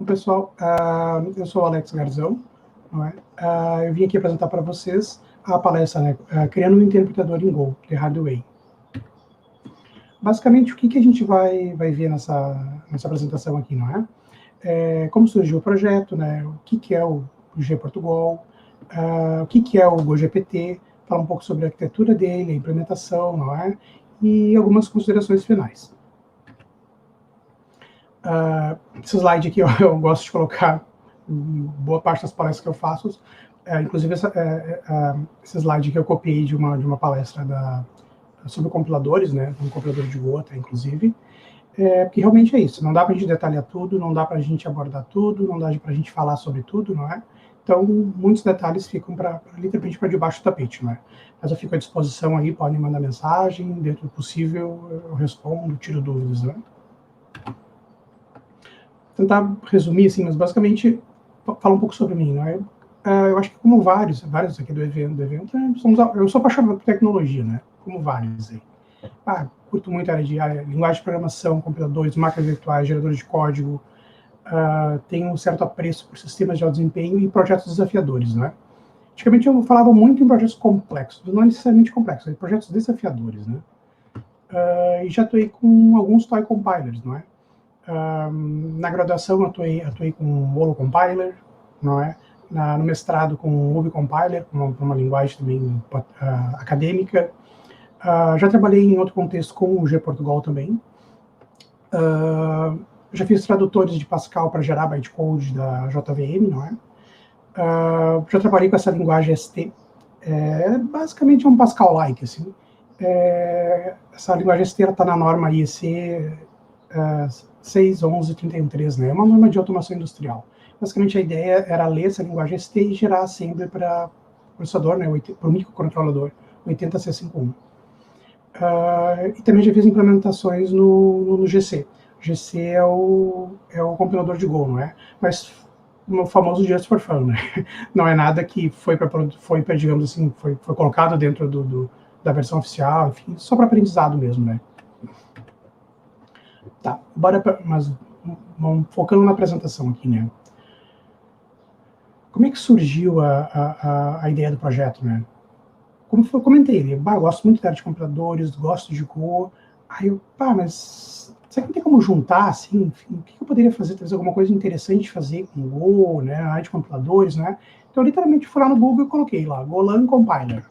Bom, pessoal, eu sou o Alex Garzão, não é? Eu vim aqui apresentar para vocês a palestra, né, Criando um Interpretador em Go, The Hard Way. Basicamente, o que a gente vai ver nessa apresentação aqui, não é? Como surgiu o projeto, né? O que é o GPortugal, o que é o GoGPT, falar um pouco sobre a arquitetura dele, a implementação, não é? E algumas considerações finais. Esse slide aqui eu gosto de colocar boa parte das palestras que eu faço, inclusive esse slide que eu copiei de uma palestra sobre compiladores, né, um compilador de Go até, inclusive, porque realmente é isso, não dá para a gente detalhar tudo, não dá para a gente abordar tudo, não dá para a gente falar sobre tudo, não é? Então, muitos detalhes ficam literalmente para debaixo do tapete, não é? Mas eu fico à disposição aí, podem mandar mensagem, dentro do possível eu respondo, tiro dúvidas, né? Tentar resumir, assim, mas basicamente falar um pouco sobre mim, né? Eu acho que como vários aqui do evento, eu sou apaixonado por tecnologia, né? Como vários aí. Curto muito a área de linguagem de programação, computadores, máquinas virtuais, geradores de código. Tenho um certo apreço por sistemas de alto desempenho e projetos desafiadores, né? Antigamente eu falava muito em projetos complexos, não necessariamente complexos, mas projetos desafiadores, né? E já atuei com alguns toy compilers, não é? Na graduação atuei com o Holo Compiler, não é? No mestrado com o Ruby Compiler, uma linguagem também acadêmica. Já trabalhei em outro contexto com o GPortugal também. Já fiz tradutores de Pascal para gerar bytecode da JVM, não é? Já trabalhei com essa linguagem ST. Basicamente é um Pascal-like, assim. Essa linguagem ST está na norma IEC 6.11.31.3, né? É uma norma de automação industrial. Basicamente, a ideia era ler essa linguagem ST e gerar assembly para o processador, né? Para o microcontrolador 80C51. E também já fiz implementações no GC. O GC é o compilador de Go, não é? Mas o famoso just for fun, né? Não é nada que foi para digamos assim, foi colocado dentro da versão oficial, enfim, só para aprendizado mesmo, né? Tá, mas vamos focando na apresentação aqui, né? Como é que surgiu a ideia do projeto, né? Como eu comentei, eu gosto muito da área de computadores, gosto de Go. Aí eu, mas será que não tem como juntar, assim, enfim, o que eu poderia fazer? Talvez alguma coisa interessante de fazer com Go, né, na área de computadores, né? Então, eu literalmente fui lá no Google e coloquei lá, Golang Compiler.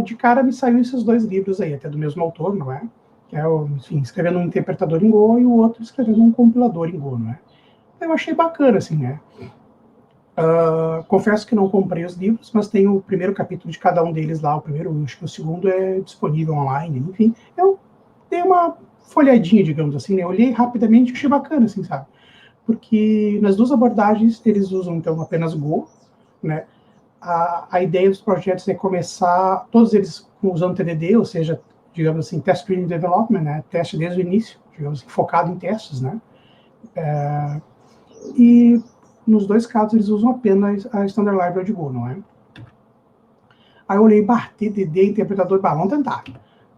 De cara me saiu esses dois livros aí, até do mesmo autor, não é? Que é, enfim, escrevendo um interpretador em Go e o outro escrevendo um compilador em Go, não é? Eu achei bacana, assim, né? Confesso que não comprei os livros, mas tem o primeiro capítulo de cada um deles lá, o primeiro, acho que o segundo é disponível online, enfim. Eu dei uma folhadinha, digamos assim, né? Eu olhei rapidamente e achei bacana, assim, sabe? Porque nas duas abordagens eles usam, então, apenas Go, né? A ideia dos projetos é começar, todos eles usando TDD, ou seja, digamos assim, Test Driven Development, né? Teste desde o início, digamos assim, focado em testes, né? E nos dois casos eles usam apenas a Standard Library de Go, não é? Aí eu olhei, TDD, interpretador, vamos tentar.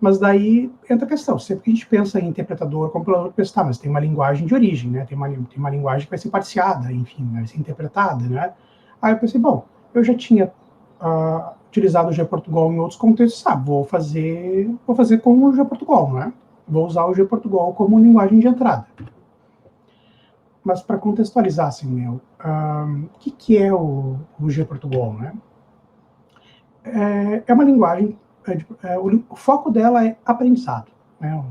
Mas daí entra a questão, sempre que a gente pensa em interpretador, compilador, pensa, mas tem uma linguagem de origem, né? Tem uma linguagem que vai ser parseada, enfim, vai ser interpretada, né? Aí eu pensei, bom, eu já tinha utilizado o GPortugal em outros contextos, vou fazer com o GPortugal, não é? Vou usar o GPortugal como linguagem de entrada. Mas para contextualizar, assim, o que é o GPortugal, né? É uma linguagem, o foco dela é aprendizado, né?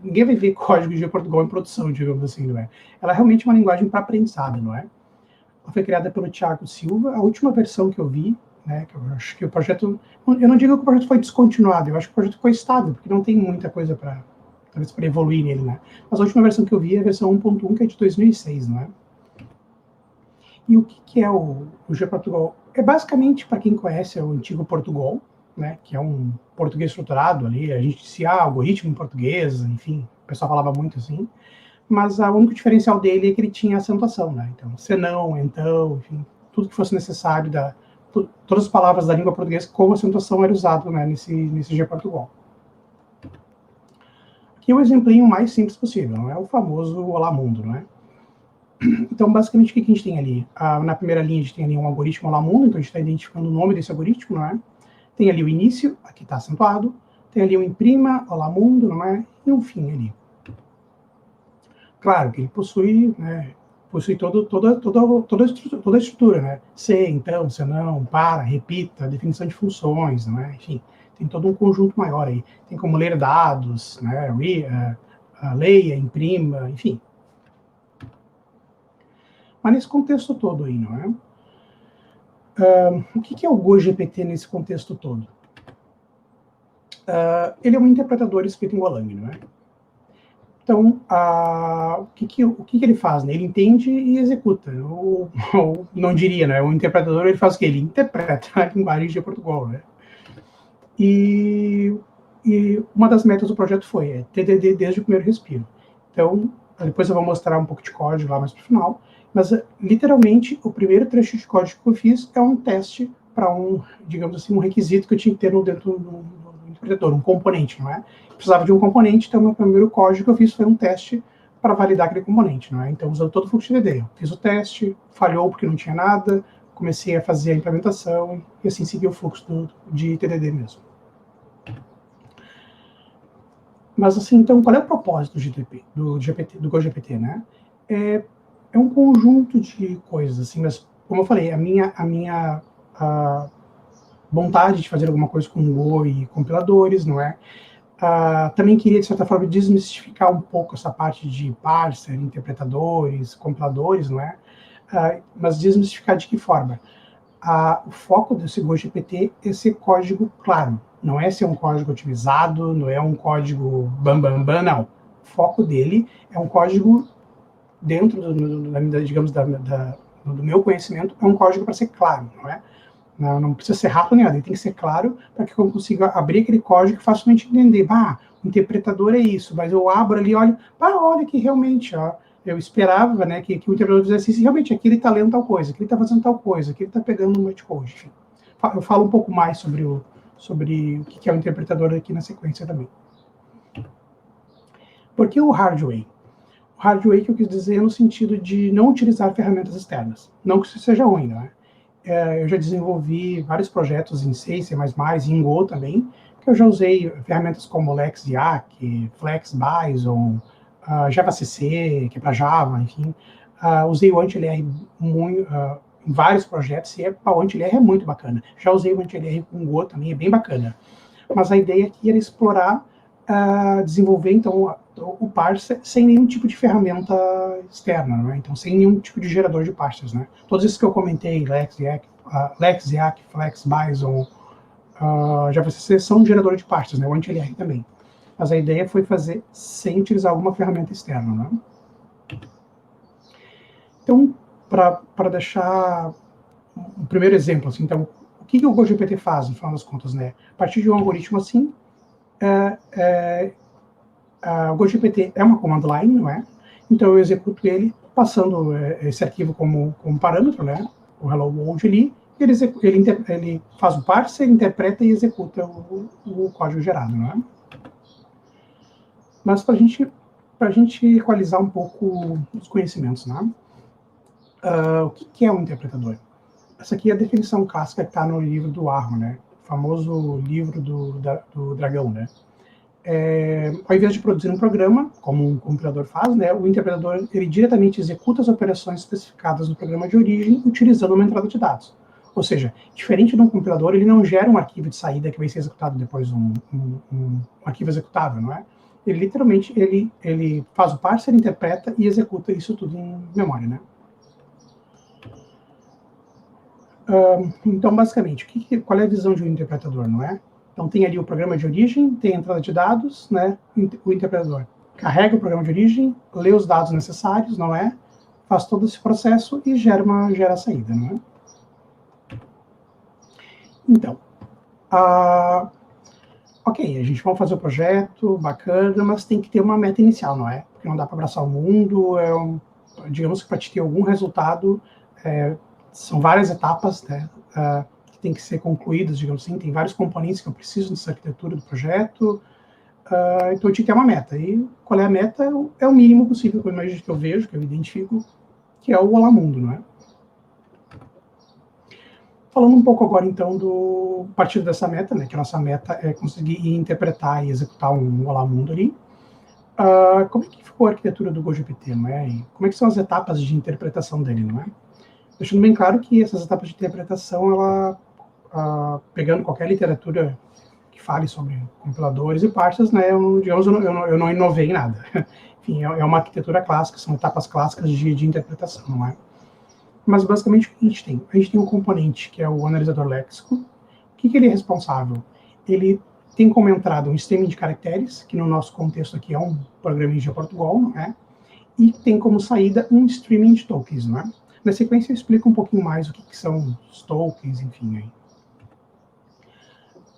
Ninguém vai ver código de GPortugal em produção, digamos assim, não é? Ela é realmente uma linguagem para aprendizado, não é? Ela foi criada pelo Thiago Silva, a última versão que eu vi, né, que eu acho que o projeto, eu não digo que o projeto foi descontinuado, eu acho que o projeto foi estável, porque não tem muita coisa para evoluir nele, né? Mas a última versão que eu vi é a versão 1.1, que é de 2006, não é? E o que é o GPortugal? É basicamente, para quem conhece, o antigo Portugal, né, que é um português estruturado ali, a gente se algoritmo em português, enfim, o pessoal falava muito assim, mas o único diferencial dele é que ele tinha acentuação, né? Então, senão, então, enfim, tudo que fosse necessário, todas as palavras da língua portuguesa com acentuação era usado, né, nesse GPortugal. Aqui é o exemplinho mais simples possível, não é o famoso Olá Mundo, não é? Então, basicamente, o que a gente tem ali? Na primeira linha, a gente tem ali um algoritmo Olá Mundo, então a gente está identificando o nome desse algoritmo, não é? Tem ali o início, aqui está acentuado, tem ali o imprima, Olá Mundo, não é? E um fim ali. Claro que ele possui, né, possui toda a estrutura, né? Se, então, se não, para, repita, definição de funções, não é? Enfim, tem todo um conjunto maior aí. Tem como ler dados, né? Leia, imprima, enfim. Mas nesse contexto todo aí, não é? O que é o GoGPT nesse contexto todo? Ele é um interpretador escrito em Golang, não é? Então, o que ele faz? Né? Ele entende e executa. Ou não diria, né? O interpretador, ele faz o quê? Ele interpreta a linguagem de Portugal, né? E uma das metas do projeto foi TDD desde o primeiro respiro. Então, depois eu vou mostrar um pouco de código lá mais para o final, mas literalmente o primeiro trecho de código que eu fiz é um teste para digamos assim, um requisito que eu tinha que ter dentro do interpretador, um componente, não é? Precisava de um componente, então o meu primeiro código que eu fiz foi um teste para validar aquele componente, não é? Então, usando todo o fluxo de DD. Eu fiz o teste, falhou porque não tinha nada, comecei a fazer a implementação e assim segui o fluxo de TDD mesmo. Mas assim, então, qual é o propósito do GoGPT, né? É um conjunto de coisas, assim, mas como eu falei, a minha vontade de fazer alguma coisa com Go e compiladores, não é? Também queria, de certa forma, desmistificar um pouco essa parte de parser, interpretadores, compiladores, não é? Mas desmistificar de que forma? O foco desse GoGPT é ser código claro, não é ser um código otimizado, não é um código bam, não. O foco dele é um código dentro, digamos, do meu conhecimento, é um código para ser claro, não é? Não precisa ser rápido nem nada, ele tem que ser claro para que eu consiga abrir aquele código e facilmente entender. O interpretador é isso, mas eu abro ali e olho, olha que realmente, eu esperava, né, que o interpretador fizesse isso, e realmente aqui ele está lendo tal coisa, aqui ele está fazendo tal coisa, aqui ele está pegando um bytecode, enfim. Eu falo um pouco mais sobre o que é o interpretador aqui na sequência também. Por que o hard way? O hard way que eu quis dizer no sentido de não utilizar ferramentas externas. Não que isso seja ruim, né? Eu já desenvolvi vários projetos em C, C++, e em Go também, que eu já usei ferramentas como LexYAC, FlexByzon, JavaCC, que é para Java, enfim. Usei o AntiLR em vários projetos, e o AntiLR é muito bacana. Já usei o AntiLR com Go também, é bem bacana. Mas a ideia aqui era explorar, desenvolver, então, o parser sem nenhum tipo de ferramenta externa, né? Então, sem nenhum tipo de gerador de parsers, né? Todos esses que eu comentei, LexYAC, FlexByzon, JavaCC, são gerador de parsers, né? O AntiLR também. Mas a ideia foi fazer sem utilizar alguma ferramenta externa, né? Então, para deixar um primeiro exemplo, assim, então, o que o GoGPT faz, no final das contas, né? A partir de um algoritmo assim, o GoGPT é uma command line, não é? Então eu executo ele passando esse arquivo como parâmetro, né? O hello world ali, ele faz o parser, interpreta e executa o código gerado, não é? Mas para a gente equalizar um pouco os conhecimentos, né? O que é um interpretador? Essa aqui é a definição clássica que está no livro do Arro, né? O famoso livro do dragão, né? Ao invés de produzir um programa, como um compilador faz, né, o interpretador ele diretamente executa as operações especificadas no programa de origem utilizando uma entrada de dados. Ou seja, diferente de um compilador, ele não gera um arquivo de saída que vai ser executado depois, um arquivo executável, não é? Ele literalmente ele faz o parser, interpreta e executa isso tudo em memória, né? Então, basicamente, qual é a visão de um interpretador, não é? Então, tem ali o programa de origem, tem a entrada de dados, né? O interpretador carrega o programa de origem, lê os dados necessários, não é? Faz todo esse processo e gera a saída, não é? Então, ok, a gente vai fazer o projeto, bacana, mas tem que ter uma meta inicial, não é? Porque não dá para abraçar o mundo, digamos que para te ter algum resultado, são várias etapas, né? Que tem que ser concluídas, digamos assim, tem vários componentes que eu preciso nessa arquitetura do projeto, então eu tinha que ter uma meta. E qual é a meta? É o mínimo possível que eu vejo, que eu identifico, que é o Olá Mundo, não é? Falando um pouco agora, então, a partir dessa meta, né, que a nossa meta é conseguir interpretar e executar um Olá Mundo ali. Como é que ficou a arquitetura do GoGPT, não é? E como é que são as etapas de interpretação dele, não é? Deixando bem claro que essas etapas de interpretação, pegando qualquer literatura que fale sobre compiladores e pastas, né, eu não inovei em nada. Enfim, é uma arquitetura clássica, são etapas clássicas de interpretação, não é? Mas basicamente o que a gente tem? A gente tem um componente que é o analisador léxico. O que ele é responsável? Ele tem como entrada um streaming de caracteres, que no nosso contexto aqui é um programinha de Portugal, não é? E tem como saída um streaming de tokens, não é? Na sequência eu explico um pouquinho mais o que são os tokens, enfim.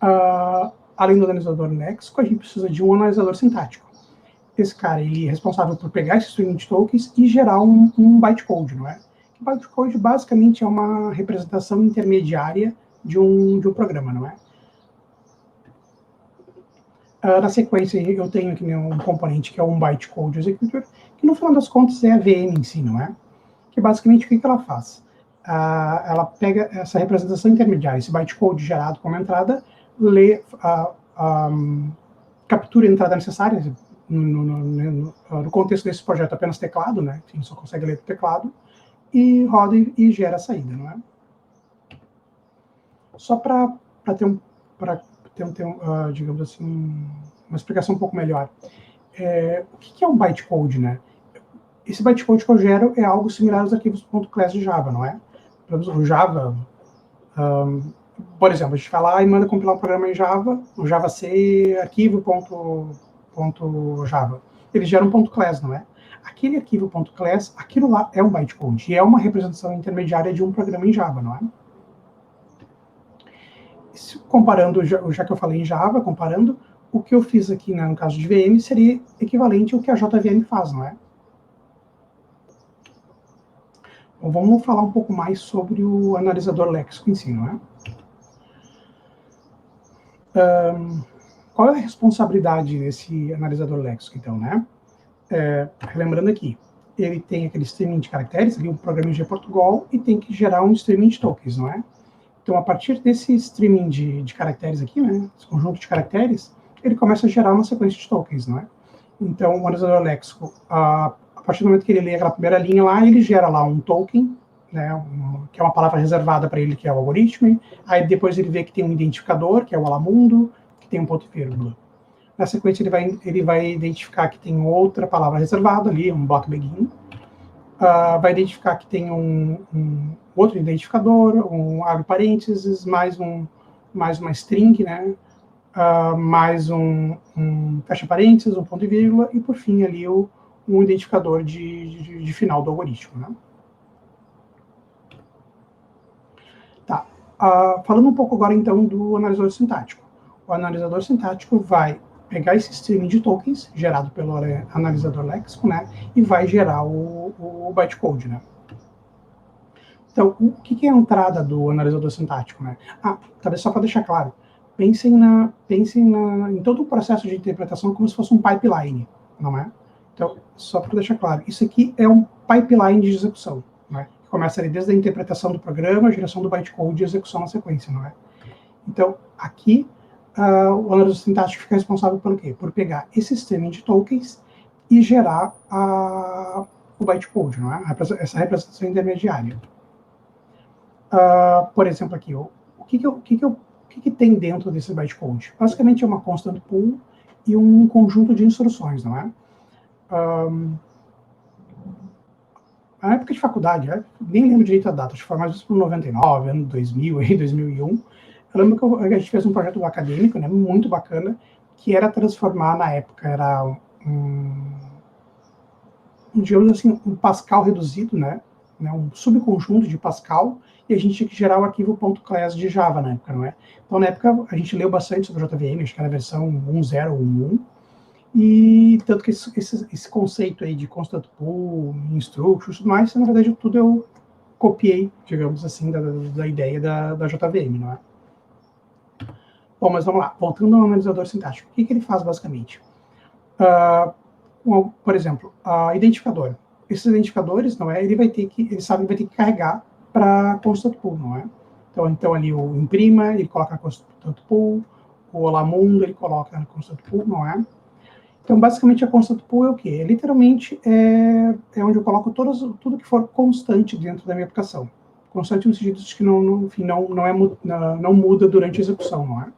Aí. Além do analisador léxico, a gente precisa de um analisador sintático. Esse cara ele é responsável por pegar esse streaming de tokens e gerar um bytecode, não é? O bytecode basicamente é uma representação intermediária de um programa, não é? Na sequência, eu tenho aqui um componente que é um bytecode executor, que no final das contas é a VM em si, não é? Que basicamente o que ela faz? Ela pega essa representação intermediária, esse bytecode gerado como entrada, lê, captura a entrada necessária, no contexto desse projeto apenas teclado, né? Enfim, só consegue ler o teclado, e roda e gera a saída, não é? Só para ter digamos assim, uma explicação um pouco melhor. O que é um bytecode, né? Esse bytecode que eu gero é algo similar aos arquivos .class de Java, não é? O Java, por exemplo, a gente vai lá e manda compilar um programa em Java, o Java C arquivo.java. Ele gera um .class, não é? Aquele arquivo .class, aquilo lá é um bytecode, e é uma representação intermediária de um programa em Java, não é? Comparando, já que eu falei em Java, comparando, o que eu fiz aqui, né, no caso de VM, seria equivalente ao que a JVM faz, não é? Então, vamos falar um pouco mais sobre o analisador léxico em si, não é? Qual é a responsabilidade desse analisador léxico, então, né? Lembrando aqui, ele tem aquele streaming de caracteres, ali um programa de Portugal, e tem que gerar um streaming de tokens, não é? Então, a partir desse streaming de caracteres aqui, né, esse conjunto de caracteres, ele começa a gerar uma sequência de tokens, não é? Então, o analisador léxico, a partir do momento que ele lê aquela primeira linha lá, ele gera lá um token, né, que é uma palavra reservada para ele, que é o algoritmo. Aí depois ele vê que tem um identificador, que é o alamundo, que tem um ponto e vírgula. Na sequência, ele vai identificar que tem outra palavra reservada ali, um block begin. Vai identificar que tem um outro identificador, um abre parênteses, mais uma string, né? Mais um fecha parênteses, um ponto e vírgula, e por fim ali um identificador de final do algoritmo, né? Tá. Falando um pouco agora então do analisador sintático. O analisador sintático vai pegar esse streaming de tokens gerado pelo analisador léxico, né, e vai gerar o bytecode, né. Então, o que é a entrada do analisador sintático, né? Talvez só para deixar claro, pensem em todo o processo de interpretação como se fosse um pipeline, não é? Então, só para deixar claro, isso aqui é um pipeline de execução, né? Começa ali desde a interpretação do programa, a geração do bytecode e execução na sequência, não é? Então, aqui, o analisador sintático fica responsável por quê? Por pegar esse streaming de tokens e gerar o bytecode, não é? Essa representação intermediária. Por exemplo, aqui, o que tem dentro desse bytecode? Basicamente é uma constant pool e um conjunto de instruções, não é? Na época de faculdade, nem lembro direito a data, acho que foi mais para 99, ano 2000, 2001. Eu lembro que a gente fez um projeto acadêmico, né, muito bacana, que era transformar, na época, era digamos assim, um Pascal reduzido, né, um subconjunto de Pascal, e a gente tinha que gerar o arquivo .class de Java na época, não é? Então, na época, a gente leu bastante sobre JVM, acho que era a versão 1.0 ou 1.1, e tanto que esse conceito aí de constant pool, instructions e tudo mais, na verdade, tudo eu copiei, digamos assim, da ideia da JVM, não é? Bom, mas vamos lá. Voltando ao analisador sintático. O que ele faz, basicamente? Por exemplo, identificador. esses identificadores, não é? Ele sabe que vai ter que carregar para constant pool, não é? Então ali o imprima, ele coloca na constant pool, o olá mundo, ele coloca na constant pool, não é? Então, basicamente, a constant pool é o quê? Literalmente é onde eu coloco tudo que for constante dentro da minha aplicação. Constante no sentido de que não muda durante a execução, não é?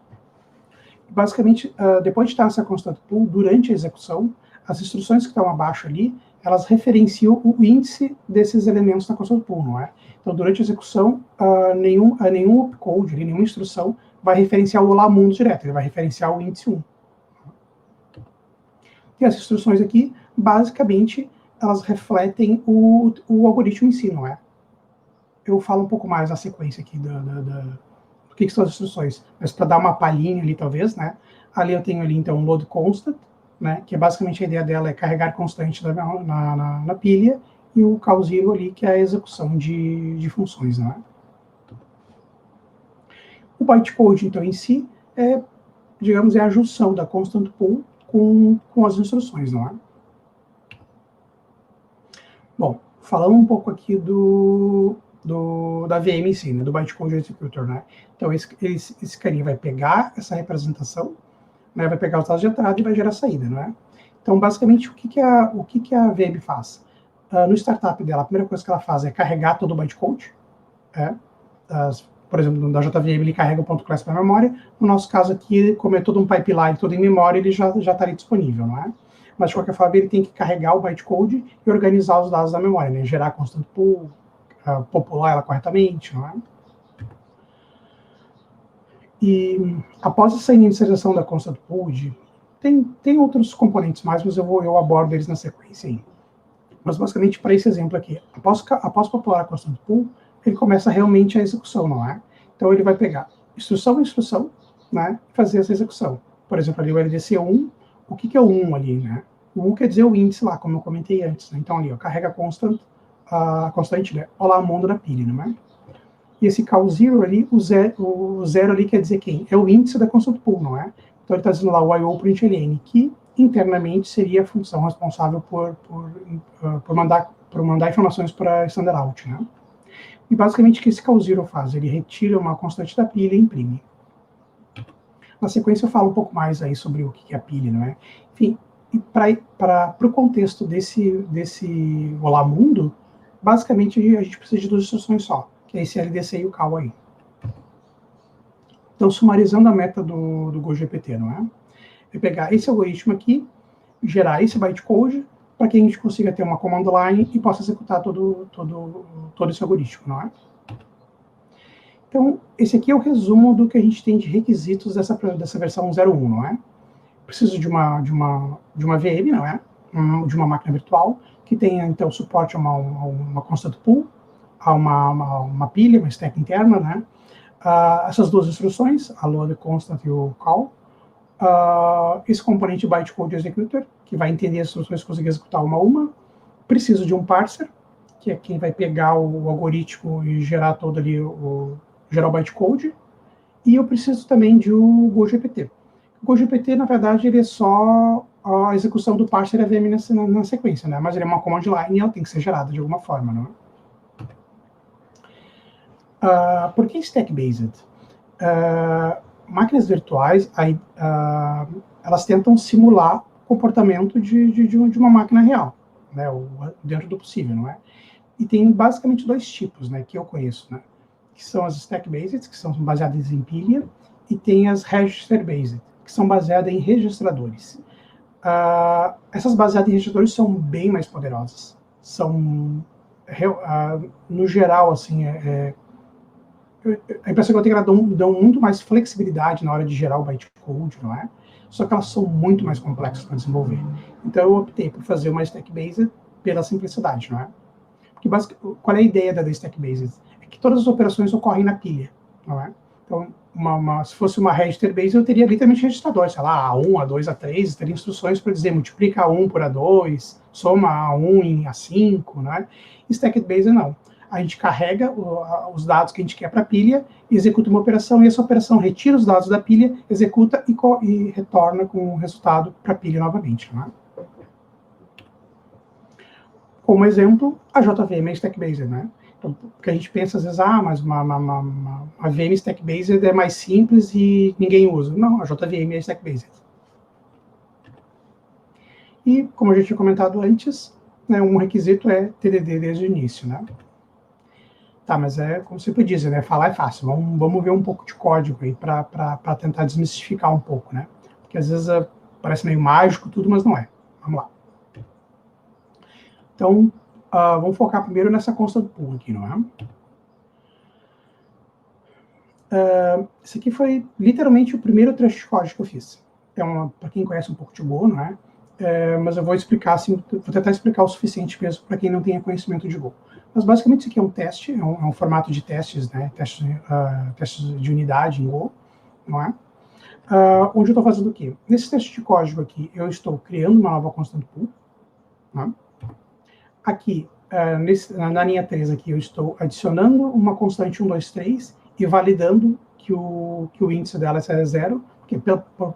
Basicamente, depois de estar nessa constant pool, durante a execução, as instruções que estão abaixo ali, elas referenciam o índice desses elementos na constant pool, não é? Então, durante a execução, nenhum opcode, nenhuma instrução vai referenciar o olá mundo direto, ele vai referenciar o índice 1. E as instruções aqui, basicamente, elas refletem o algoritmo em si, não é? Eu falo um pouco mais a sequência aqui do que são as instruções, mas para dar uma palhinha ali, talvez, né? Ali eu tenho ali, então, load constant, né? Que basicamente a ideia dela é carregar constante na pilha, e o call zero ali, que é a execução de funções, não é? O bytecode, então, em si, digamos, é a junção da constant pool com as instruções, não é? Bom, falando um pouco aqui da VM em si, né, do Bytecode Executor, né? Então, esse carinha vai pegar essa representação, né, vai pegar os dados de entrada e vai gerar saída, não é? Então, basicamente, o que a VM faz? No startup dela, a primeira coisa que ela faz é carregar todo o bytecode. Por exemplo, da JVM, ele carrega o ponto .class para a memória. No nosso caso aqui, como é todo um pipeline, todo em memória, ele já estaria disponível, não é? Mas, de qualquer forma, ele tem que carregar o bytecode e organizar os dados da memória, né? Gerar constant pool, popular ela corretamente, não é? E após essa inicialização da constant pool, tem outros componentes mais, mas eu abordo eles na sequência aí. Mas, basicamente, para esse exemplo aqui, após popular a constant pool, ele começa realmente a execução, não é? Então, ele vai pegar instrução a instrução, né, e fazer essa execução. Por exemplo, ali o LDC1, o que é o 1 ali, né? O 1 quer dizer o índice lá, como eu comentei antes, né? Então, ali, ó, carrega a constante, né? Olá, mundo da pilha, não é? E esse call zero ali, o zero ali quer dizer quem? É o índice da constant pool, não é? Então, ele está dizendo lá o IO.println, que internamente seria a função responsável por mandar informações para standout, né? E basicamente o que esse call zero faz? Ele retira uma constante da pilha e imprime. Na sequência eu falo um pouco mais aí sobre o que é a pilha, não é? Enfim, para o contexto desse olá mundo, basicamente a gente precisa de duas instruções só, que é esse LDC e o call aí. Então, sumarizando a meta do GoGPT, não é? É pegar esse algoritmo aqui, gerar esse bytecode, para que a gente consiga ter uma command line e possa executar todo esse algoritmo, não é? Então, esse aqui é o resumo do que a gente tem de requisitos dessa versão 01, não é? Preciso de uma VM, não é? De uma máquina virtual, que tenha, então, suporte a uma constant pool, a uma pilha, uma stack interna, né? Essas duas instruções, a load constant e o call. Esse componente bytecode executor, que vai entender as instruções e conseguir executar uma a uma. Preciso de um parser, que é quem vai pegar o algoritmo e gerar todo ali gerar o bytecode, e eu preciso também de um GoGPT. O GoGPT, na verdade, ele é só a execução do parser e a VM na sequência, né? Mas ele é uma command line e ela tem que ser gerada de alguma forma, não é? Por que stack-based? Máquinas virtuais, elas tentam simular o comportamento de uma máquina real, né? Dentro do possível, não é? E tem basicamente dois tipos, né, que eu conheço, né? Que são as stack-based, que são baseadas em pilha, e tem as register-based, que são baseadas em registradores. Essas baseadas em registradores são bem mais poderosas. No geral, assim, a impressão que eu tenho é que elas dão muito mais flexibilidade na hora de gerar o bytecode, não é? Só que elas são muito mais complexas para desenvolver. Então eu optei por fazer uma stack-based pela simplicidade, não é? Porque qual é a ideia da stack-based? É que todas as operações ocorrem na pilha, não é? Então, se fosse uma register-based, eu teria literalmente registradores, sei lá, A1, A2, A3, teria instruções para dizer multiplica A1 por A2, soma A1 em A5, né? Stack-based não. A gente carrega os dados que a gente quer para a pilha, executa uma operação, e essa operação retira os dados da pilha, executa e retorna com o resultado para a pilha novamente, não é? Como exemplo, a JVM é stack-based, né? Então, porque a gente pensa às vezes, mas uma VM stack-based é mais simples e ninguém usa. Não, a JVM é stack-based. E, como eu já tinha comentado antes, né, um requisito é TDD desde o início, né? Tá, mas é como sempre dizem, né? Falar é fácil. Vamos ver um pouco de código aí para tentar desmistificar um pouco, né? Porque às vezes parece meio mágico tudo, mas não é. Vamos lá. Então, vamos focar primeiro nessa constant pool aqui, não é? Esse aqui foi literalmente o primeiro trecho de código que eu fiz. Para quem conhece um pouco de Go, não é? Mas eu vou explicar, assim, vou tentar explicar o suficiente mesmo para quem não tenha conhecimento de Go. Mas basicamente isso aqui é um teste, é um formato de testes, né? Testes de unidade em Go, não é? Onde eu estou fazendo o quê? Nesse teste de código aqui, eu estou criando uma nova constant pool, não é? Aqui, na linha 3 aqui, eu estou adicionando uma constante 1, 2, 3 e validando que o índice dela é 0, porque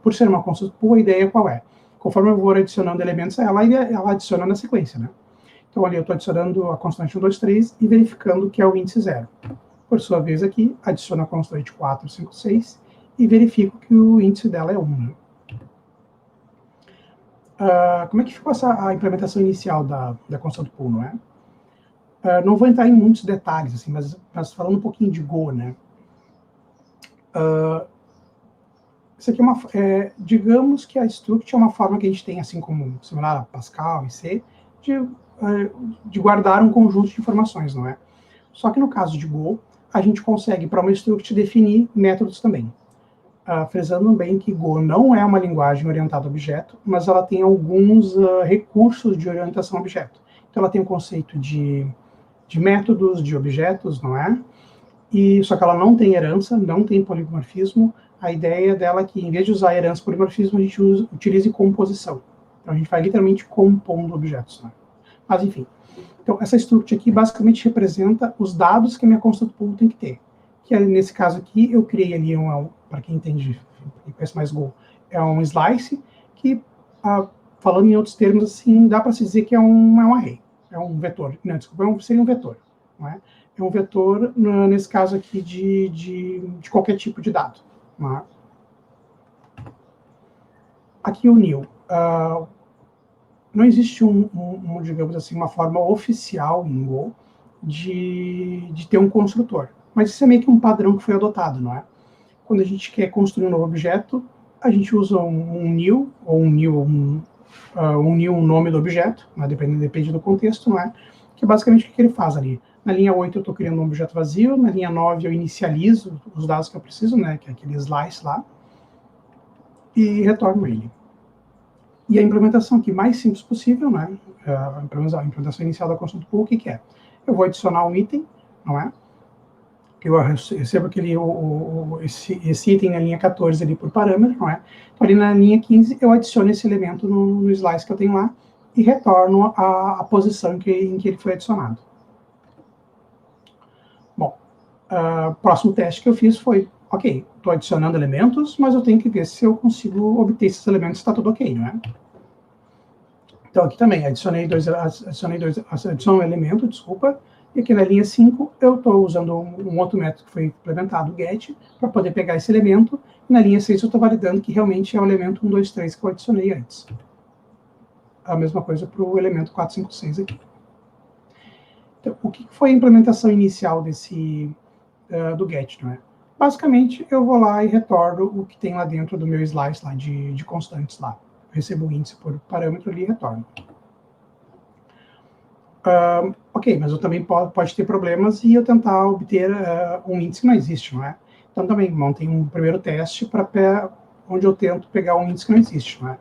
por ser uma constante pool, a ideia qual é? Conforme eu vou adicionando elementos a ela, ela adiciona na sequência, né? Então ali eu estou adicionando a constante 1, 2, 3 e verificando que é o índice 0. Por sua vez aqui, adiciono a constante 4, 5, 6 e verifico que o índice dela é 1, né? Como é que ficou a implementação inicial da constant pool, não é? Não vou entrar em muitos detalhes, assim, mas falando um pouquinho de Go, né? Isso aqui digamos que a struct é uma forma que a gente tem, assim como similar a Pascal e C, de guardar um conjunto de informações, não é? Só que no caso de Go, a gente consegue, para uma struct, definir métodos também. Frisando bem que Go não é uma linguagem orientada a objeto, mas ela tem alguns recursos de orientação a objeto. Então ela tem o conceito de métodos, de objetos, não é? Só que ela não tem herança, não tem polimorfismo. A ideia dela é que, em vez de usar herança e polimorfismo, a gente utilize composição. Então, a gente vai literalmente compondo objetos. Né? Mas, enfim. Então, essa struct aqui basicamente representa os dados que a minha constant pool tem que ter. Que, nesse caso aqui, eu criei ali, para quem entende e conhece mais Go, é um slice que, falando em outros termos, assim, dá para se dizer que é um array. É um vetor. Não, desculpa, seria um vetor. Não é? É um vetor, nesse caso aqui, de qualquer tipo de dado. Né? Aqui o new. Não existe digamos assim, uma forma oficial em Go de ter um construtor. Mas isso é meio que um padrão que foi adotado, não é? Quando a gente quer construir um novo objeto, a gente usa um new, ou um new, um nome do objeto, né? Depende do contexto, não é? Que é basicamente o que ele faz ali. Na linha 8 eu estou criando um objeto vazio, na linha 9 eu inicializo os dados que eu preciso, né? Que é aquele slice lá, e retorno ele. E a implementação aqui mais simples possível, né? Pelo menos a implementação inicial da constant pool, o que é? Eu vou adicionar um item, não é? Eu recebo esse item na linha 14 ali por parâmetro, não é? Então, ali na linha 15, eu adiciono esse elemento no slice que eu tenho lá e retorno a posição em que ele foi adicionado. Bom, o próximo teste que eu fiz foi, ok, estou adicionando elementos, mas eu tenho que ver se eu consigo obter esses elementos se está tudo ok, não é? Então, aqui também, adicionei um elemento, desculpa, e aqui na linha 5 eu estou usando um outro método que foi implementado, o get, para poder pegar esse elemento, e na linha 6 eu estou validando que realmente é o elemento 1, 2, 3 que eu adicionei antes. A mesma coisa para o elemento 4, 5, 6 aqui. Então, o que foi a implementação inicial do get, não é? Basicamente, eu vou lá e retorno o que tem lá dentro do meu slice lá de constantes lá. Recebo o índice por parâmetro ali e retorno. Ok, mas eu também pode ter problemas e eu tentar obter um índice que não existe, não é? Então também montei um primeiro teste onde eu tento pegar um índice que não existe, não é?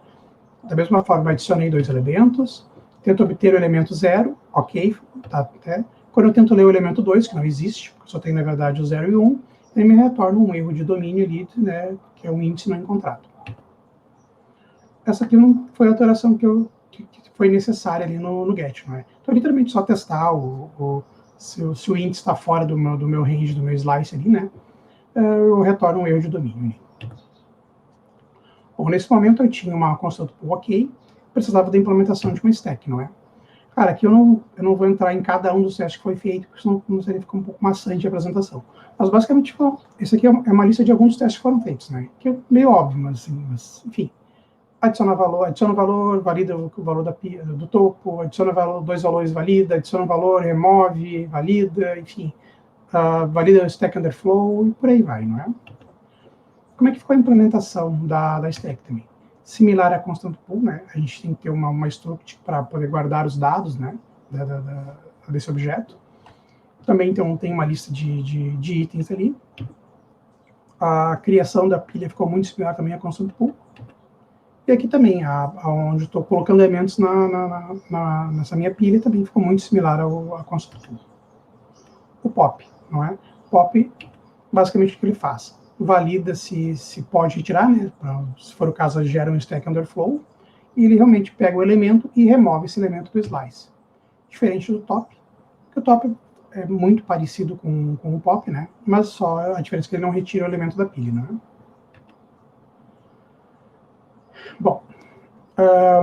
Da mesma forma, adicionei 2 elementos, tento obter o elemento 0, ok, tá, até. Quando eu tento ler o elemento 2, que não existe, porque só tem na verdade o 0 e o 1, ele me retorna um erro de domínio ali, né, que é um índice não encontrado. Essa aqui não foi a alteração que foi necessária ali no get, não é? Então, literalmente, só testar se o índice está fora do meu range, do meu slice ali, né? Eu retorno um erro de domínio. Bom, nesse momento eu tinha uma constante pool ok, precisava da implementação de uma stack, não é? Cara, aqui eu não vou entrar em cada um dos testes que foi feito, porque senão não seria ficar um pouco maçante a apresentação. Mas basicamente, tipo, esse aqui é uma lista de alguns testes que foram feitos, né? Que é meio óbvio, mas enfim. Adiciona valor, valida o valor do topo, adiciona valor, dois valores, valida, adiciona valor, remove, valida, enfim. Valida o stack underflow e por aí vai, não é? Como é que ficou a implementação da stack também? Similar à constant pool, né? A gente tem que ter uma struct para poder guardar os dados, né? Desse objeto. Também então, tem uma lista de itens ali. A criação da pilha ficou muito similar também à constant pool. E aqui também, onde eu estou colocando elementos nessa minha pilha, também ficou muito similar à constant pool. O pop, não é? Pop, basicamente o que ele faz? Valida se pode retirar, né? Se for o caso, gera um stack underflow, e ele realmente pega o elemento e remove esse elemento do slice. Diferente do top, que o top é muito parecido com o pop, né? Mas só a diferença é que ele não retira o elemento da pilha, né? Bom,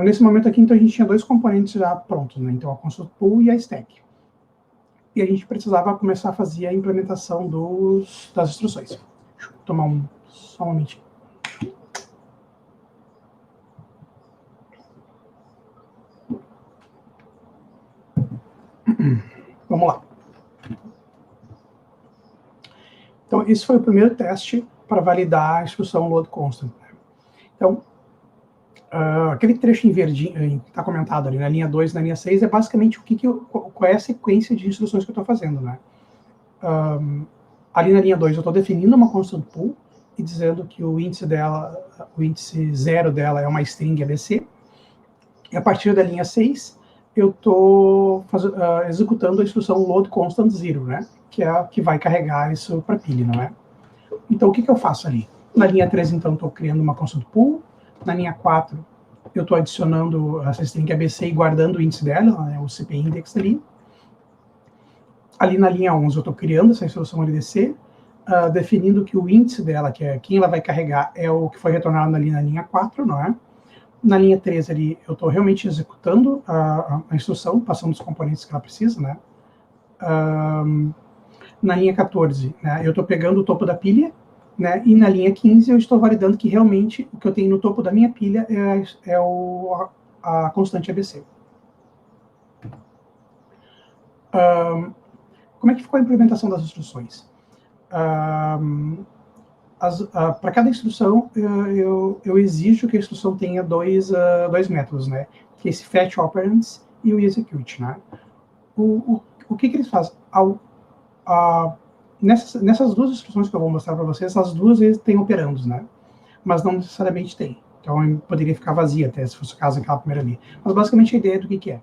nesse momento aqui, então, a gente tinha dois componentes já prontos, né? Então, a constant pool e a stack. E a gente precisava começar a fazer a implementação das instruções. Deixa eu tomar só um momentinho. Vamos lá. Então, esse foi o primeiro teste para validar a instrução load constant. Então, aquele trecho em verdinho que está comentado ali na linha 2 e na linha 6 é basicamente qual é a sequência de instruções que eu estou fazendo, né? Ali na linha 2 eu estou definindo uma constant pool e dizendo que o índice 0 dela é uma string ABC. E a partir da linha 6 eu estou executando a instrução load constant 0, né? Que é a que vai carregar isso para a pilha, não é? Então, o que eu faço ali? Na linha 3, então, estou criando uma constant pool. Na linha 4, eu estou adicionando essa string ABC e guardando o índice dela, né, o CP index ali. Ali na linha 11, eu estou criando essa instrução LDC, definindo que o índice dela, que é quem ela vai carregar, é o que foi retornado ali na linha 4, não é? Na linha 3 ali, eu estou realmente executando a instrução, passando os componentes que ela precisa, né? Na linha 14, né, eu estou pegando o topo da pilha, né, e na linha 15 eu estou validando que realmente o que eu tenho no topo da minha pilha é a constante ABC. Como é que ficou a implementação das instruções? Para cada instrução, eu exijo que a instrução tenha dois métodos, né, que é esse fetch operands e o execute, né? O que eles fazem? Nessas duas instruções que eu vou mostrar para vocês, as duas vezes têm operandos, né? Mas não necessariamente tem. Então, poderia ficar vazia até, se fosse o caso daquela primeira ali. Mas, basicamente, a ideia do que é.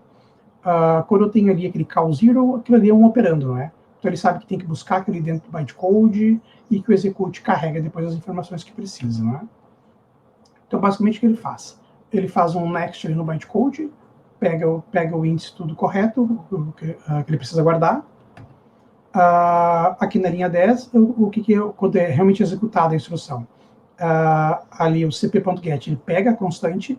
Quando eu tenho ali aquele call zero, aquilo ali é um operando, não é? Então, ele sabe que tem que buscar aquele dentro do bytecode e que o execute carrega depois as informações que precisa, não é? Então, basicamente, o que ele faz? Ele faz um next ali no bytecode, pega o índice tudo correto, que ele precisa guardar. Aqui na linha 10, quando é realmente executada a instrução, ali o cp.get, ele pega a constante,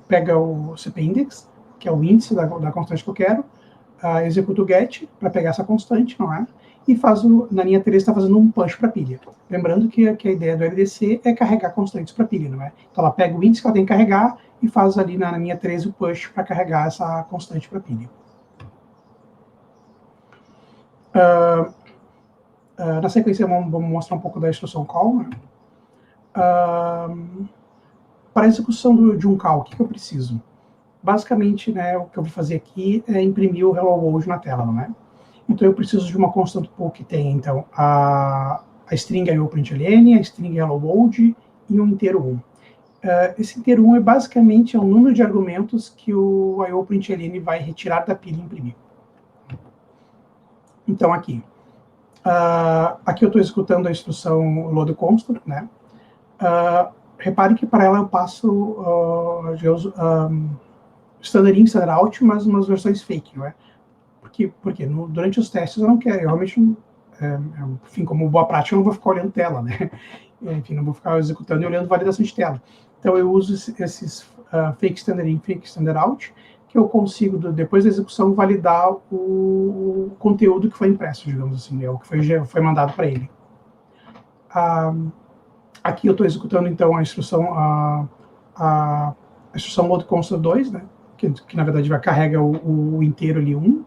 pega o cp index, que é o índice da constante que eu quero, executa o get para pegar essa constante, não é? E na linha 3 está fazendo um push para a pilha. Lembrando que a ideia do LDC é carregar constantes para a pilha, não é? Então ela pega o índice que ela tem que carregar e faz ali na linha 13 o push para carregar essa constante para a pilha. Na sequência, vamos mostrar um pouco da instrução call. Né? Para a execução de um call, o que eu preciso? Basicamente, né, o que eu vou fazer aqui é imprimir o hello world na tela, não é? Então, eu preciso de uma constant pool que tenha, então, a string IOPrintln, a string hello world e um inteiro 1. Esse inteiro 1 é basicamente o número de argumentos que o IOPrintln vai retirar da pilha e imprimir. Então, aqui eu estou executando a instrução load constant, né? Repare que para ela eu passo standard in, standard out, mas umas versões fake, não é? Porque durante os testes eu não quero, eu realmente, enfim, como boa prática, eu não vou ficar olhando tela, né? Enfim, não vou ficar executando e olhando validação de tela. Então eu uso esses fake standard in, fake standard out, que eu consigo, depois da execução, validar o conteúdo que foi impresso, digamos assim, né, o que foi mandado para ele. Aqui eu estou executando, então, a instrução load constant 2, né, que na verdade carrega o inteiro ali 1.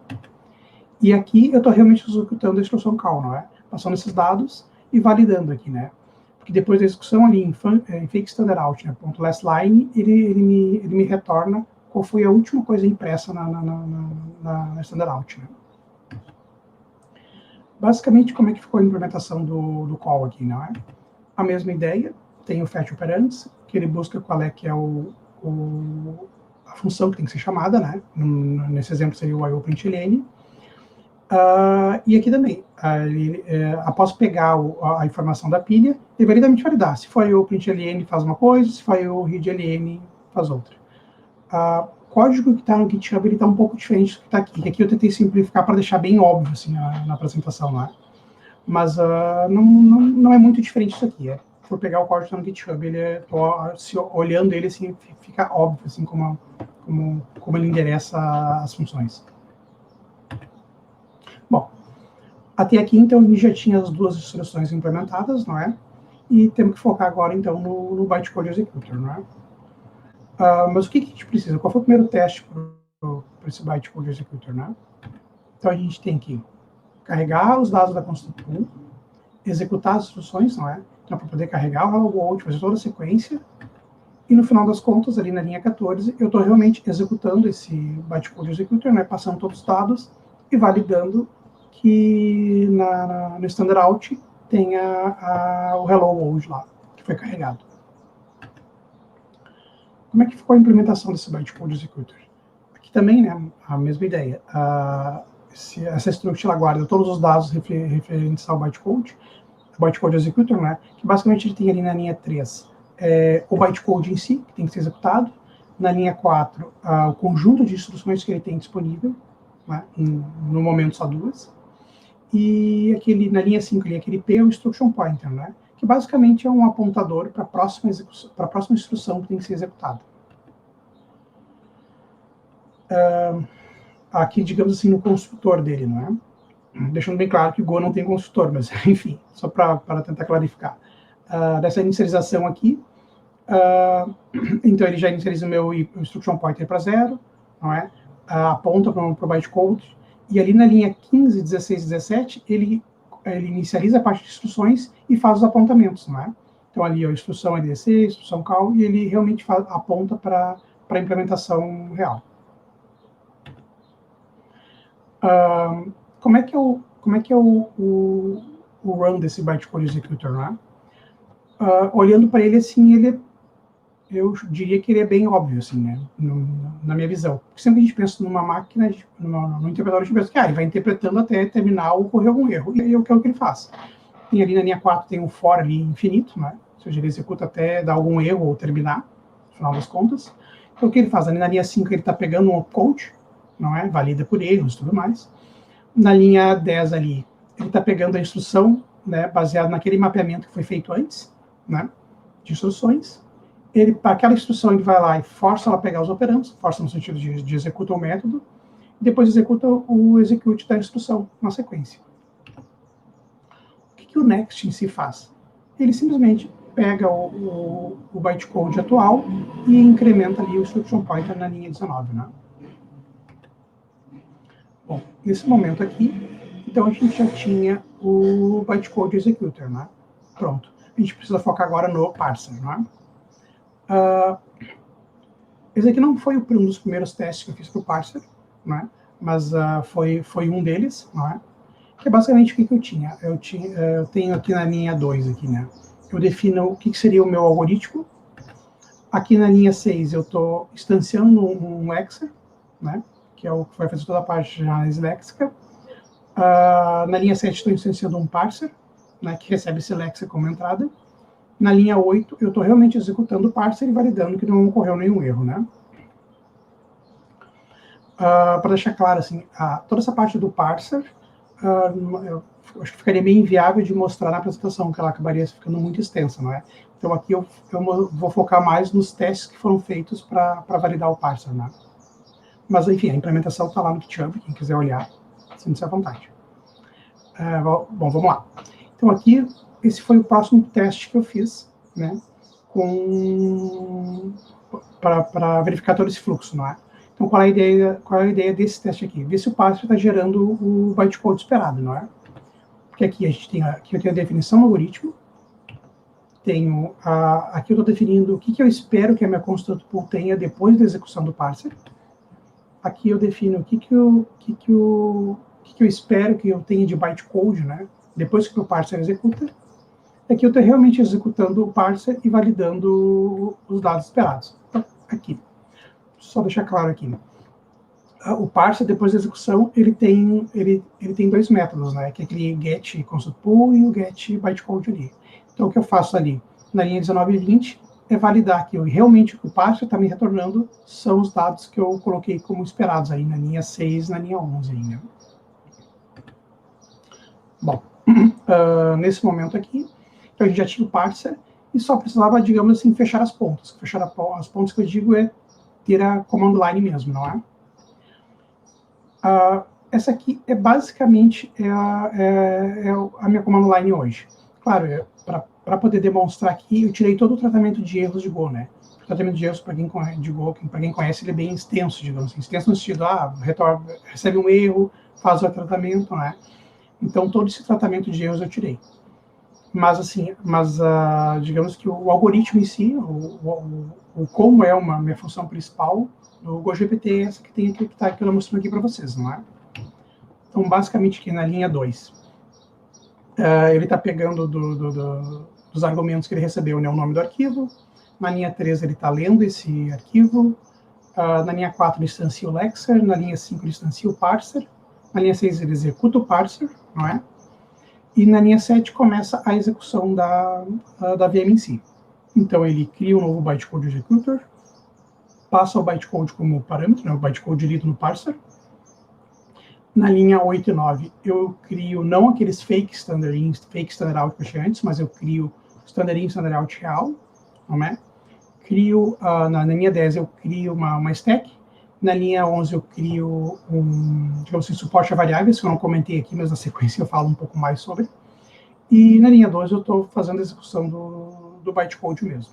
E aqui eu estou realmente executando a instrução call, não é? Passando esses dados e validando aqui, né? Porque depois da execução ali em fake standard out, né, ponto last line, ele me retorna qual foi a última coisa impressa na standard out, né? Basicamente, como é que ficou a implementação do call aqui, não é? A mesma ideia, tem o fetch operands, que ele busca qual é que é a função que tem que ser chamada, né? Nesse exemplo seria o IOPrintln. E aqui também, após pegar a informação da pilha, ele vai validar. Se for o println, faz uma coisa, se for o readln, faz outra. O código que está no GitHub está um pouco diferente do que está aqui. Aqui eu tentei simplificar para deixar bem óbvio assim, na apresentação lá. Mas não é muito diferente isso aqui. Se for pegar o código que está no GitHub, olhando ele, assim, fica óbvio assim, como ele endereça as funções. Bom, até aqui, então, a gente já tinha as duas instruções implementadas, não é? E temos que focar agora, então, no bytecode executor, não é? Mas o que a gente precisa? Qual foi o primeiro teste para esse bytecode executor, né? Então, a gente tem que carregar os dados da constant pool, executar as instruções, não é? Então, para poder carregar o hello world, fazer toda a sequência, e no final das contas, ali na linha 14, eu estou realmente executando esse bytecode executor, né? Passando todos os dados e validando que no standard out tenha o hello world lá, que foi carregado. Como é que ficou a implementação desse bytecode executor? Aqui também, né, a mesma ideia. Essa struct ela guarda todos os dados referentes ao bytecode executor, né, que basicamente ele tem ali na linha 3 o bytecode em si, que tem que ser executado. Na linha 4, o conjunto de instruções que ele tem disponível, né, no momento só duas. E na linha 5, aquele P é o instruction pointer, né, que basicamente é um apontador para a próxima instrução que tem que ser executada. Aqui, digamos assim, no construtor dele, não é? Deixando bem claro que o Go não tem construtor, mas, enfim, só para tentar clarificar. Dessa inicialização aqui, então ele já inicializa o meu instruction pointer para 0, não é? Aponta para o bytecode, e ali na linha 15, 16 e 17, ele inicializa a parte de instruções e faz os apontamentos, não é? Então ali a instrução LDC, instrução call, e ele realmente aponta para a implementação real. Como é que é o run desse bytecode executor, né? Olhando para ele assim, eu diria que ele é bem óbvio, assim, né? Na minha visão. Porque sempre que a gente pensa numa máquina, no interpretador, a gente pensa que ele vai interpretando até terminar ou ocorrer algum erro. E aí é o que ele faz. Tem ali na linha 4, tem um for ali infinito, né? Ou seja, ele executa até dar algum erro ou terminar, no final das contas. Então o que ele faz? Ali na linha 5 ele está pegando um opcode, não é? Valida por erros e tudo mais. Na linha 10 ali, ele está pegando a instrução, né, baseado naquele mapeamento que foi feito antes, né, de instruções. Para aquela instrução, ele vai lá e força ela a pegar os operandos, força no sentido de executa o método, e depois executa o execute da instrução na sequência. O que o next em si faz? Ele simplesmente pega o bytecode atual e incrementa ali o instruction pointer na linha 19, né? Bom, nesse momento aqui, então a gente já tinha o bytecode executor, né? Pronto. A gente precisa focar agora no parser, né? Esse aqui não foi um dos primeiros testes que eu fiz para o parser, né? Mas foi um deles, né? Que é basicamente o que eu tinha. Eu tenho aqui na linha 2, aqui, né? Eu defino o que seria o meu algoritmo. Aqui na linha 6 eu estou instanciando um lexer, né? Que é o que vai fazer toda a parte de análise léxica. Na linha 7 estou instanciando um parser, né, que recebe esse lexer como entrada. Na linha 8 eu estou realmente executando o parser e validando que não ocorreu nenhum erro, né? Para deixar claro, assim, toda essa parte do parser acho que ficaria meio inviável de mostrar na apresentação, que ela acabaria ficando muito extensa, não é? Então aqui eu vou focar mais nos testes que foram feitos para validar o parser, né? Mas enfim, a implementação está lá no GitHub, quem quiser olhar, sinta-se à vontade. Bom, vamos lá. Então aqui, esse foi o próximo teste que eu fiz, né? Para verificar todo esse fluxo, não é? Então, qual é a ideia desse teste aqui? Ver se o parser está gerando o bytecode esperado, não é? Porque aqui eu tenho a definição do algoritmo, aqui eu estou definindo o que eu espero que a minha constraint pool tenha depois da execução do parser. Aqui eu defino o que eu espero que eu tenha de bytecode, né? Depois que o parser executa. Aqui eu estou realmente executando o parser e validando os dados esperados. Então, aqui. Só deixar claro aqui. O parser, depois da execução, ele tem dois métodos, né? Que é aquele get constraint pool e o get bytecode ali. Então, o que eu faço ali, na linha 19 e 20, é validar que realmente o que o parser está me retornando são os dados que eu coloquei como esperados aí na linha 6, na linha 11. Aí, né? Bom, nesse momento aqui, então a gente já tinha o parser e só precisava, digamos assim, fechar as pontas. Fechar as pontas que eu digo é ter a command line mesmo, não é? Essa aqui é basicamente a minha command line hoje. Claro, para poder demonstrar aqui, eu tirei todo o tratamento de erros de Go, né? O tratamento de erros, para quem conhece, ele é bem extenso, digamos assim. Extenso no sentido, recebe um erro, faz o tratamento, né? Então, todo esse tratamento de erros eu tirei. Mas, assim, digamos que o algoritmo em si, o como é uma minha função principal, do GoGPT é essa que está aqui, eu mostrando aqui para vocês, não é? Então, basicamente, aqui na linha 2, ele está pegando dos argumentos que ele recebeu, né, o nome do arquivo. Na linha 3, ele está lendo esse arquivo. Na linha 4, ele instancia o lexer. Na linha 5, ele instancia o parser. Na linha 6, ele executa o parser, não é? E na linha 7 começa a execução da VM em si. Então, ele cria um novo bytecode executor, passa o bytecode como parâmetro, né, o bytecode lido no parser. Na linha 8 e 9, eu crio não aqueles fake standard in, fake standard out que eu tinha antes, mas eu crio standard in, standard out real, não é? Crio, na linha 10 eu crio uma stack. Na linha 11 eu crio digamos assim, suporte a variáveis, que eu não comentei aqui, mas na sequência eu falo um pouco mais sobre. E na linha 12 eu estou fazendo a execução do bytecode mesmo.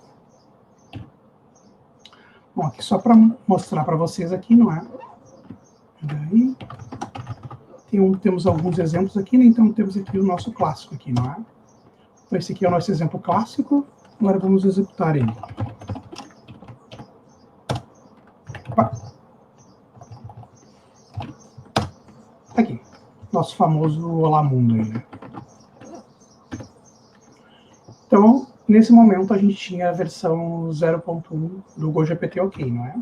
Bom, aqui só para mostrar para vocês aqui, não é? Daí, temos alguns exemplos aqui, né? Então temos aqui o nosso clássico aqui, não é? Então esse aqui é o nosso exemplo clássico. Agora vamos executar ele. Opa. Aqui, nosso famoso Olá Mundo aí, né? Então, nesse momento a gente tinha a versão 0.1 do GoGPT ok, não é?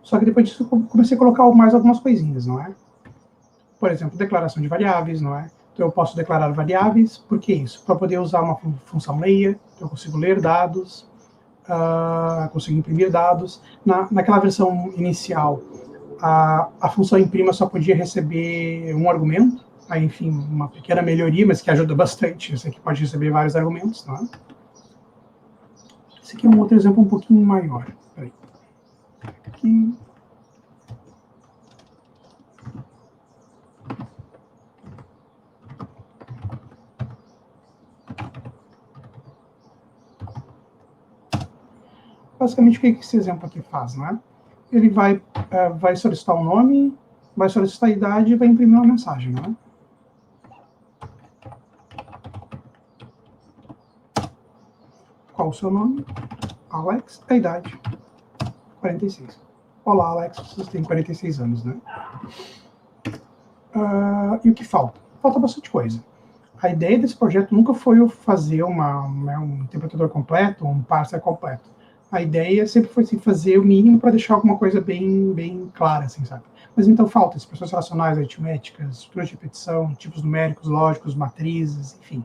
Só que depois disso eu comecei a colocar mais algumas coisinhas, não é? Por exemplo, declaração de variáveis, não é? Então eu posso declarar variáveis, por que isso? Para poder usar uma função layer, então eu consigo ler dados, consigo imprimir dados. Naquela versão inicial, a função imprima só podia receber um argumento, aí, enfim, uma pequena melhoria, mas que ajuda bastante. Esse aqui pode receber vários argumentos, não é? Esse aqui é um outro exemplo um pouquinho maior. Peraí. Aqui. Basicamente, o que esse exemplo aqui faz, né? Ele vai solicitar um nome, vai solicitar a idade e vai imprimir uma mensagem, né? Qual o seu nome? Alex. A idade? 46. Olá, Alex, você tem 46 anos, né? E o que falta? Falta bastante coisa. A ideia desse projeto nunca foi eu fazer um interpretador completo, um parser completo. A ideia sempre foi assim, fazer o mínimo para deixar alguma coisa bem clara, assim, sabe? Mas então falta expressões relacionais, aritméticas, estruturas de repetição, tipos numéricos, lógicos, matrizes, enfim.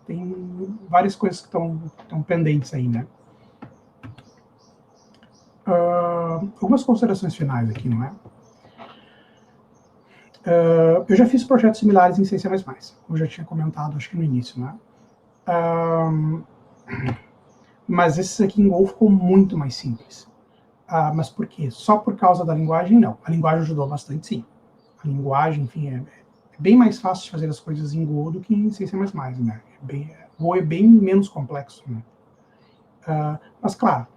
Tem várias coisas que estão pendentes aí, né? Algumas considerações finais aqui, não é? Eu já fiz projetos similares em C++, como eu já tinha comentado, acho que no início, né? Mas esses aqui em Go ficou muito mais simples. Mas por quê? Só por causa da linguagem? Não. A linguagem ajudou bastante, sim. A linguagem, enfim, é bem mais fácil de fazer as coisas em Go do que em C++, né? Go é bem menos complexo, né? Mas, claro,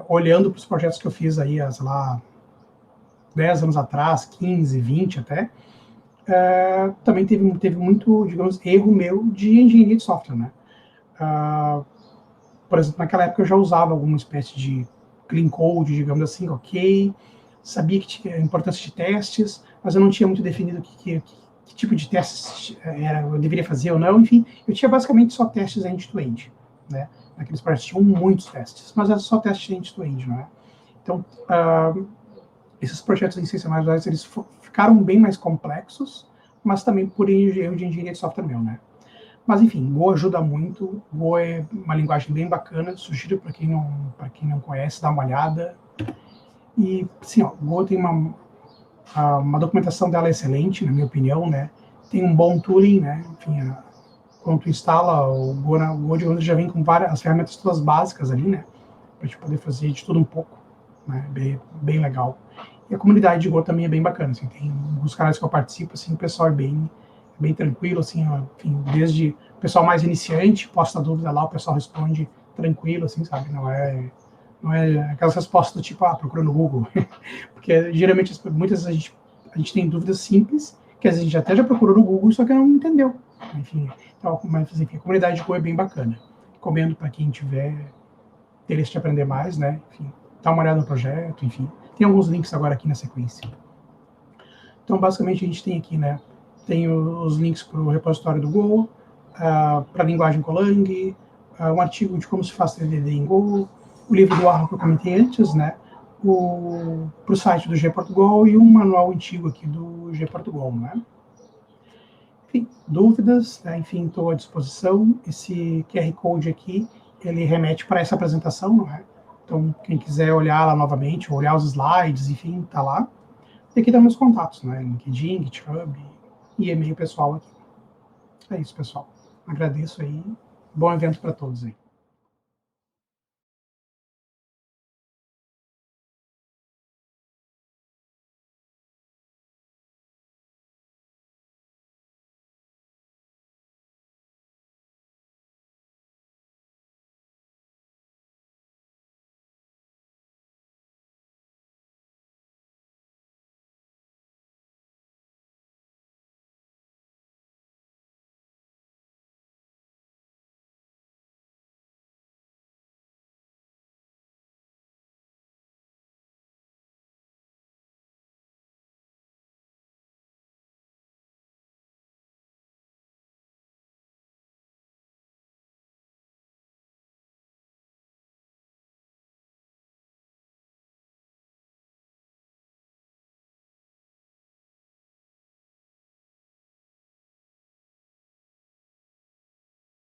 olhando para os projetos que eu fiz aí, sei lá, 10 anos atrás, 15, 20 até, também teve muito, digamos, erro meu de engenharia de software, né? Por exemplo, naquela época eu já usava alguma espécie de clean code, digamos assim, ok, sabia que tinha a importância de testes, mas eu não tinha muito definido que tipo de testes eu deveria fazer ou não, enfim, eu tinha basicamente só testes end-to-end, né? Naqueles projetos tinham muitos testes, mas era só testes end-to-end, não é? Então, esses projetos em ciências mais eles ficaram bem mais complexos, mas também por erro de engenharia de software meu, né? Mas enfim, Go ajuda muito. Go é uma linguagem bem bacana. Sugiro para quem não conhece, dar uma olhada. E sim, ó, Go tem uma documentação dela excelente, na minha opinião, né? Tem um bom tooling, né? Enfim, quando tu instala o Go, Go já vem com várias as ferramentas todas básicas ali, né? Para te poder fazer de tudo um pouco, né? Bem legal. E a comunidade de Go também é bem bacana, assim, tem alguns canais que eu participo, assim, o pessoal é bem tranquilo, assim, enfim, desde o pessoal mais iniciante, posta dúvida lá, o pessoal responde tranquilo, assim, sabe, não é aquelas respostas do tipo, procura no Google, porque geralmente, muitas vezes a gente tem dúvidas simples, que às vezes a gente até já procurou no Google, só que não entendeu, enfim, então, mas, enfim, a comunidade de Go é bem bacana, recomendo para quem tiver interesse de aprender mais, né, enfim, dá uma olhada no projeto, enfim, tem alguns links agora aqui na sequência. Então, basicamente, a gente tem aqui, né, tem os links para o repositório do Go, para a linguagem Golang, um artigo de como se faz TDD em Go, o livro do Arro que eu comentei antes, né, para o site do Gportugal e um manual antigo aqui do Gportugal, né. Enfim, dúvidas, né, enfim, estou à disposição. Esse QR Code aqui, ele remete para essa apresentação, não é? Então, quem quiser olhar lá novamente, olhar os slides, enfim, tá lá. E aqui estão meus contatos, né? LinkedIn, GitHub e e-mail pessoal aqui. É isso, pessoal. Agradeço aí. Bom evento para todos aí.